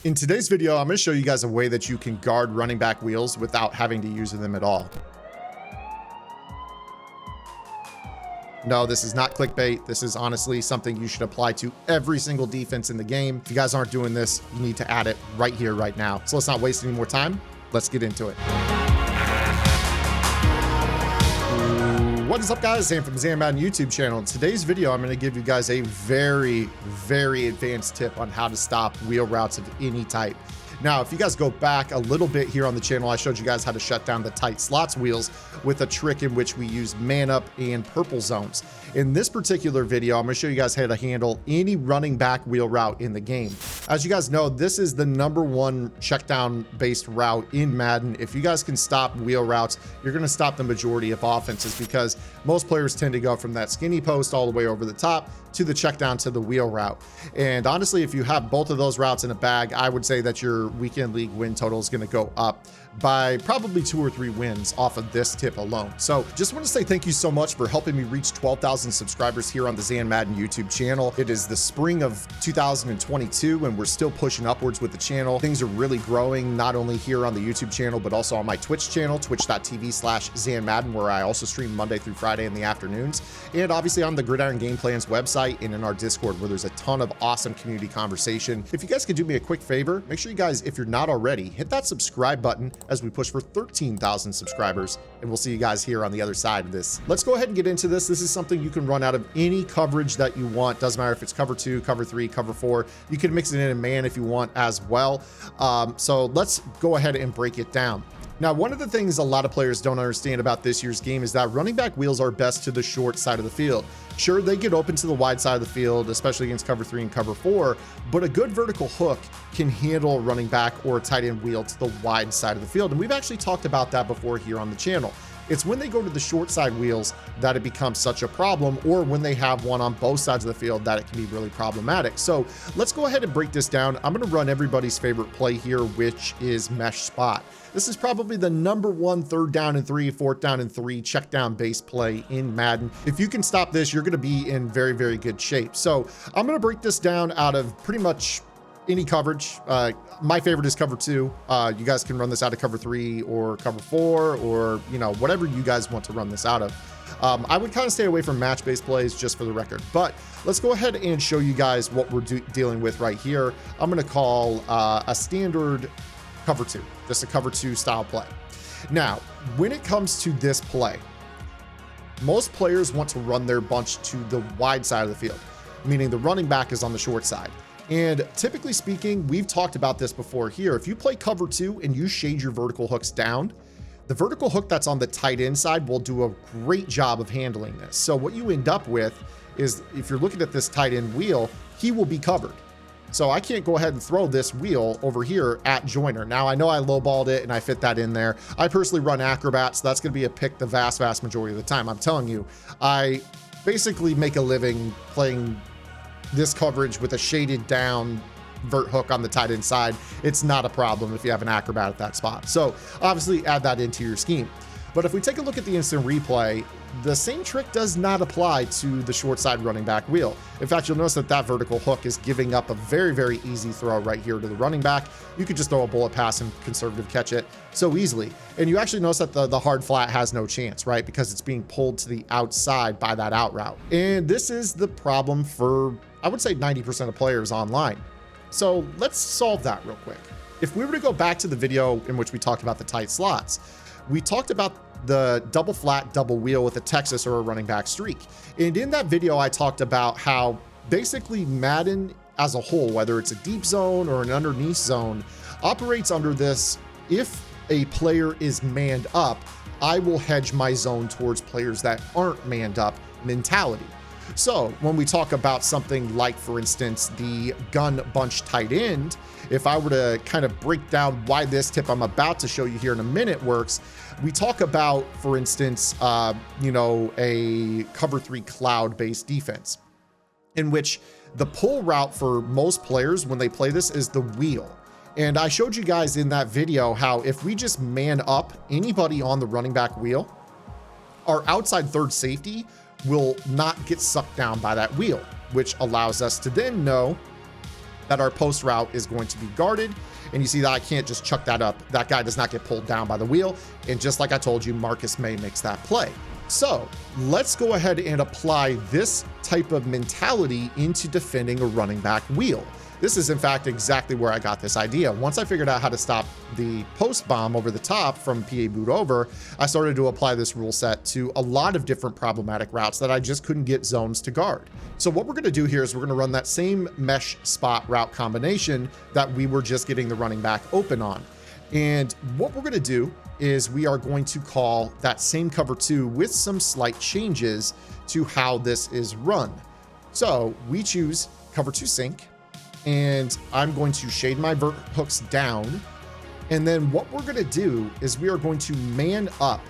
In today's video, I'm going to show you guys a way that you can guard running back wheels without having to use them at all. No, this is not clickbait. This is honestly something you should apply to every single defense in the game. If you guys aren't doing this, you need to add it right here, right now. So let's not waste any more time. Let's get into it. What is up, guys? Sam from the Madden YouTube channel. In today's video, I'm going to give you guys a very advanced tip on how to stop wheel routes of any type. Now, if you guys go back a little bit here on the channel, I showed you guys how to shut down the tight slots wheels with a trick in which we use man up and purple zones. In this particular video, I'm going to show you guys how to handle any running back wheel route in the game. As you guys know, this is the #1 check down based route in Madden. If you guys can stop wheel routes, you're going to stop the majority of offenses because most players tend to go from that skinny post all the way over the top to the check down to the wheel route. And honestly, if you have both of those routes in a bag, I would say that your weekend league win total is going to go up by probably 2 or 3 wins off of this tip alone. So just want to say thank you so much for helping me reach 12,000 subscribers here on the Madden YouTube channel. It is the spring of 2022 and we're still pushing upwards with the channel. Things are really growing, not only here on the YouTube channel, but also on my Twitch channel, twitch.tv/ZanMadden, where I also stream Monday through Friday in the afternoons. And obviously on the Gridiron Game Plans website and in our Discord, where there's a ton of awesome community conversation. If you guys could do me a quick favor, make sure you guys, if you're not already, hit that subscribe button as we push for 13,000 subscribers, and we'll see you guys here on the other side of this. Let's go ahead and get into this. This is something you can run out of any coverage that you want. Doesn't matter if it's cover 2, cover 3, cover 4. You can mix it in man if you want as well. So let's go ahead and break it down. Now, one of the things a lot of players don't understand about this year's game is that running back wheels are best to the short side of the field. Sure, they get open to the wide side of the field, especially against cover 3 and cover 4, but a good vertical hook can handle a running back or a tight end wheel to the wide side of the field. And we've actually talked about that before here on the channel. It's when they go to the short side wheels that it becomes such a problem, or when they have one on both sides of the field that it can be really problematic. So let's go ahead and break this down. I'm going to run everybody's favorite play here, which is mesh spot. This is probably the #1 3rd down and 3, 4th down and 3 check down base play in Madden. If you can stop this, you're going to be in very good shape. So I'm going to break this down out of pretty much any coverage. My favorite is cover 2. You guys can run this out of cover 3 or cover 4, or whatever you guys want to run this out of. I would kind of stay away from match based plays just for the record, but let's go ahead and show you guys what we're dealing with right here. I'm going to call a standard cover 2, just a cover 2 style play. Now, when it comes to this play, most players want to run their bunch to the wide side of the field, meaning the running back is on the short side. And typically speaking, we've talked about this before here. If you play cover 2 and you shade your vertical hooks down, the vertical hook that's on the tight end side will do a great job of handling this. So what you end up with is, if you're looking at this tight end wheel, he will be covered. So I can't go ahead and throw this wheel over here at Joiner. Now, I know I lowballed it and I fit that in there. I personally run Acrobat, so that's going to be a pick the vast majority of the time. I'm telling you, I basically make a living playing this coverage with a shaded down vert hook on the tight end side. It's not a problem if you have an Acrobat at that spot. So obviously add that into your scheme. But if we take a look at the instant replay, the same trick does not apply to the short side running back wheel. In fact, you'll notice that that vertical hook is giving up a very easy throw right here to the running back. You could just throw a bullet pass and conservative catch it so easily. And you actually notice that the hard flat has no chance, right? Because it's being pulled to the outside by that out route. And this is the problem for, I would say, 90% of players online. So let's solve that real quick. If we were to go back to the video in which we talked about the tight slots, we talked about the double flat, double wheel with a Texas or a running back streak. And in that video, I talked about how basically Madden as a whole, whether it's a deep zone or an underneath zone, operates under this: if a player is manned up, I will hedge my zone towards players that aren't manned up mentality. So when we talk about something like, for instance, the gun bunch tight end, if I were to kind of break down why this tip I'm about to show you here in a minute works, we talk about, for instance, a cover 3 cloud-based defense, in which the pull route for most players when they play this is the wheel. And I showed you guys in that video how if we just man up anybody on the running back wheel, our outside third safety will not get sucked down by that wheel, which allows us to then know that our post route is going to be guarded. And you see that I can't just chuck that up. That guy does not get pulled down by the wheel. And just like I told you, Marcus May makes that play. So let's go ahead and apply this type of mentality into defending a running back wheel. This is in fact exactly where I got this idea. Once I figured out how to stop the post bomb over the top from PA boot over, I started to apply this rule set to a lot of different problematic routes that I just couldn't get zones to guard. So what we're gonna do here is we're gonna run that same mesh spot route combination that we were just getting the running back open on. And what we're gonna do is we are going to call that same cover 2 with some slight changes to how this is run. So we choose cover 2 sync, and I'm going to shade my vert hooks down. And then what we're gonna do is we are going to man up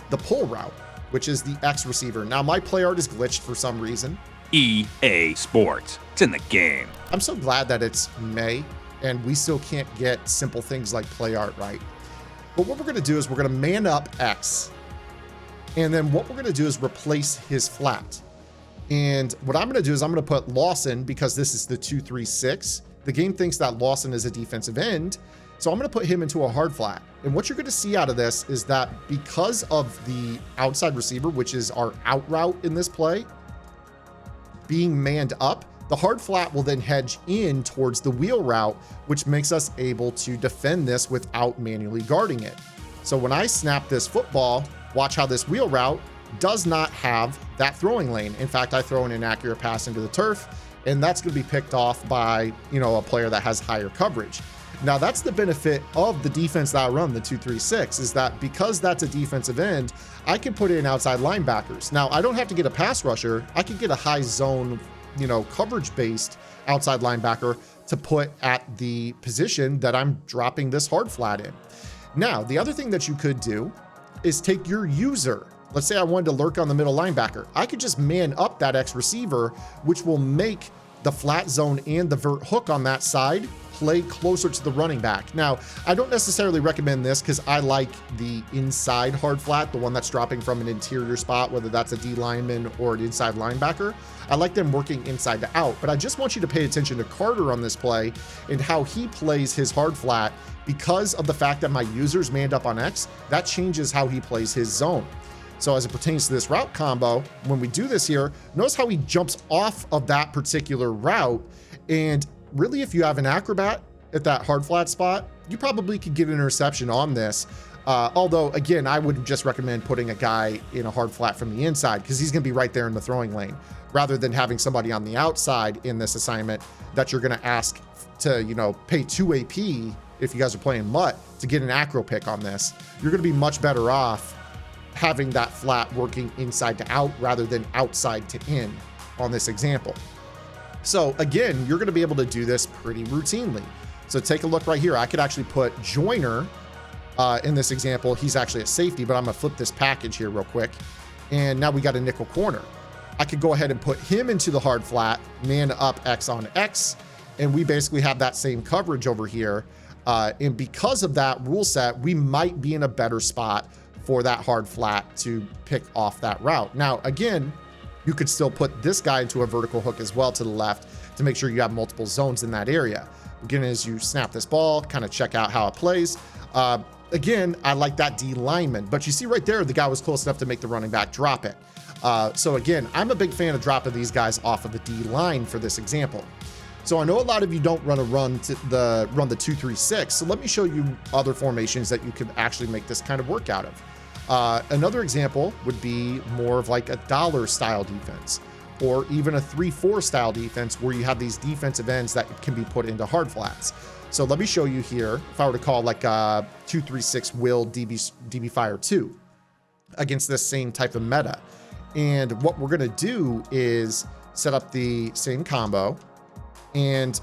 the pull route, which is the X receiver. Now my play art is glitched for some reason. EA Sports, it's in the game. I'm so glad that it's May and we still can't get simple things like play art right. But what we're gonna do is we're gonna man up X. And then what we're gonna do is replace his flat. And what I'm gonna do is I'm gonna put Lawson, because this is the 2-3-6. The game thinks that Lawson is a defensive end. So I'm gonna put him into a hard flat. And what you're gonna see out of this is that because of the outside receiver, which is our out route in this play, being manned up, the hard flat will then hedge in towards the wheel route, which makes us able to defend this without manually guarding it. So when I snap this football, watch how this wheel route does not have that throwing lane. In fact, I throw an inaccurate pass into the turf, and that's going to be picked off by, a player that has higher coverage. Now, that's the benefit of the defense that I run, the 2-3-6, is that because that's a defensive end, I can put in outside linebackers. Now, I don't have to get a pass rusher. I could get a high zone, coverage-based outside linebacker to put at the position that I'm dropping this hard flat in. Now, the other thing that you could do is take your user. Let's say I wanted to lurk on the middle linebacker. I could just man up that X receiver, which will make the flat zone and the vert hook on that side play closer to the running back. Now, I don't necessarily recommend this because I like the inside hard flat, the one that's dropping from an interior spot, whether that's a D lineman or an inside linebacker. I like them working inside to out, but I just want you to pay attention to Carter on this play and how he plays his hard flat. Because of the fact that my user's manned up on X, that changes how he plays his zone. So as it pertains to this route combo, when we do this here, notice how he jumps off of that particular route. And really, if you have an acrobat at that hard flat spot, you probably could get an interception on this. Although, again, I would just recommend putting a guy in a hard flat from the inside because he's going to be right there in the throwing lane, rather than having somebody on the outside in this assignment that you're going to ask to, pay 2 AP if you guys are playing MUT to get an acro pick on this. You're going to be much better off having that flat working inside to out rather than outside to in on this example. So again, you're going to be able to do this pretty routinely. So take a look right here. I could actually put Joyner in this example. He's actually a safety, but I'm going to flip this package here real quick. And now we got a nickel corner. I could go ahead and put him into the hard flat, man up X on X, and we basically have that same coverage over here. And because of that rule set, we might be in a better spot for that hard flat to pick off that route. Now, again, you could still put this guy into a vertical hook as well to the left to make sure you have multiple zones in that area. Again, as you snap this ball, kind of check out how it plays. Again, I like that D lineman, but you see right there, the guy was close enough to make the running back drop it. So again, I'm a big fan of dropping these guys off of the D line for this example. So I know a lot of you don't run the 2-3-6. So let me show you other formations that you could actually make this kind of work out of. Another example would be more of like a dollar style defense, or even a 3-4 style defense where you have these defensive ends that can be put into hard flats. So let me show you here. If I were to call like a 2-3-6 will DB Fire 2 against this same type of meta. And what we're going to do is set up the same combo. And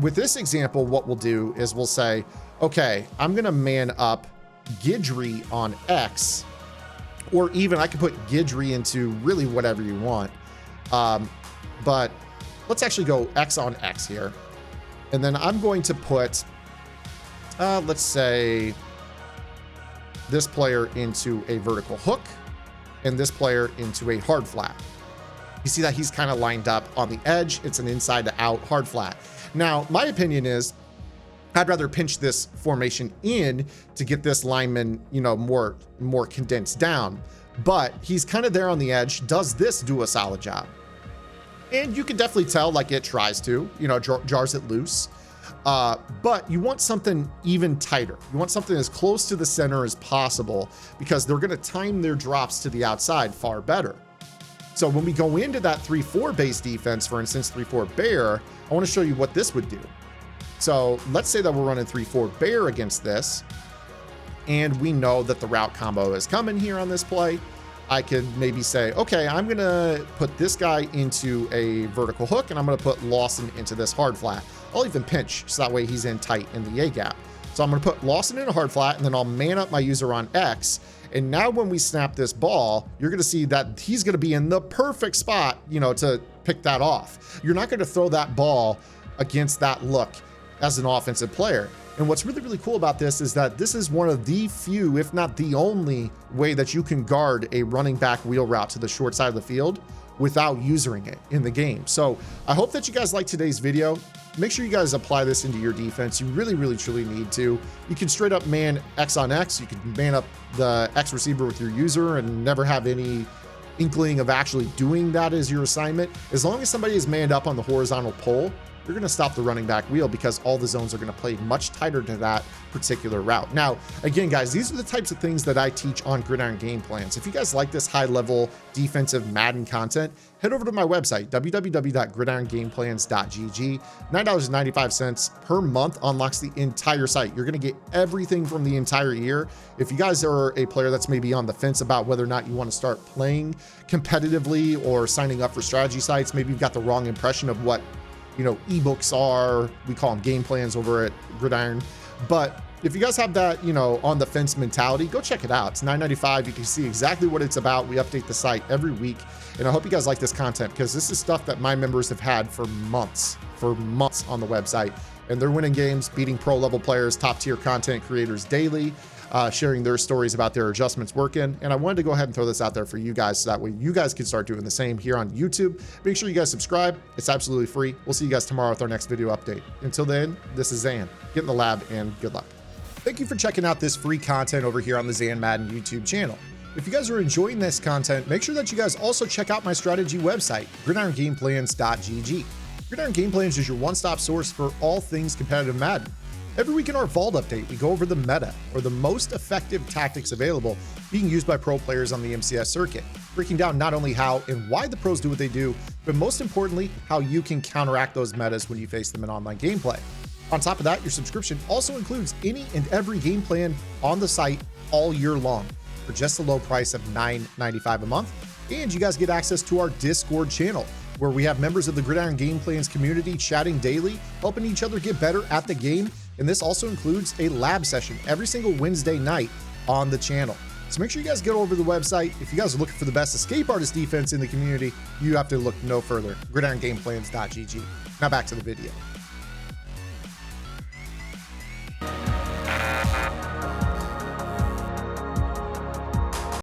with this example, what we'll do is we'll say, okay, I'm going to man up Guidry on X, or even I could put Guidry into really whatever you want. But let's actually go X on X here. And then I'm going to put, let's say, this player into a vertical hook and this player into a hard flat. You see that he's kind of lined up on the edge. It's an inside to out hard flat. Now, my opinion is I'd rather pinch this formation in to get this lineman, more condensed down. But he's kind of there on the edge. Does this do a solid job? And you can definitely tell, like, it tries to, jars it loose. But you want something even tighter. You want something as close to the center as possible, because they're going to time their drops to the outside far better. So when we go into that 3-4 base defense, for instance, 3-4 bear, I want to show you what this would do. So let's say that we're running 3-4 bear against this, and we know that the route combo is coming here on this play. I could maybe say, okay, I'm going to put this guy into a vertical hook, and I'm going to put Lawson into this hard flat. I'll even pinch, so that way he's in tight in the A gap. So I'm going to put Lawson in a hard flat, and then I'll man up my user on X. And now when we snap this ball, you're going to see that he's going to be in the perfect spot, to pick that off. You're not going to throw that ball against that look as an offensive player. And what's really, really cool about this is that this is one of the few, if not the only way that you can guard a running back wheel route to the short side of the field without using it in the game. So I hope that you guys liked today's video. Make sure you guys apply this into your defense. You really, really, truly need to. You can straight up man X on X. You can man up the X receiver with your user and never have any inkling of actually doing that as your assignment. As long as somebody is manned up on the horizontal pole, you're going to stop the running back wheel, because all the zones are going to play much tighter to that particular route. Now, again, guys, these are the types of things that I teach on Gridiron Game Plans. If you guys like this high-level defensive Madden content, head over to my website, www.gridirongameplans.gg. $9.95 per month unlocks the entire site. You're going to get everything from the entire year. If you guys are a player that's maybe on the fence about whether or not you want to start playing competitively or signing up for strategy sites, maybe you've got the wrong impression of what ebooks are. We call them game plans over at Gridiron. But if you guys have that, on the fence mentality, go check it out. It's $9.95. You can see exactly what it's about. We update the site every week. And I hope you guys like this content, because this is stuff that my members have had for months on the website. And they're winning games, beating pro level players, top tier content creators daily, sharing their stories about their adjustments working. And I wanted to go ahead and throw this out there for you guys, so that way you guys can start doing the same here on YouTube. Make sure you guys subscribe. It's absolutely free. We'll see you guys tomorrow with our next video update. Until then, this is Zan. Get in the lab and good luck. Thank you for checking out this free content over here on the Zan Madden YouTube channel. If you guys are enjoying this content, make sure that you guys also check out my strategy website, gridirongameplans.gg. Gridiron Game Plans is your one-stop source for all things competitive Madden. Every week in our Vault update, we go over the meta, or the most effective tactics available being used by pro players on the MCS circuit, breaking down not only how and why the pros do what they do, but most importantly, how you can counteract those metas when you face them in online gameplay. On top of that, your subscription also includes any and every game plan on the site all year long for just the low price of $9.95 a month. And you guys get access to our Discord channel, where we have members of the Gridiron Game Plans community chatting daily, helping each other get better at the game. And this also includes a lab session every single Wednesday night on the channel. So make sure you guys get over to the website. If you guys are looking for the best escape artist defense in the community, you have to look no further. gridirongameplans.gg. Now back to the video.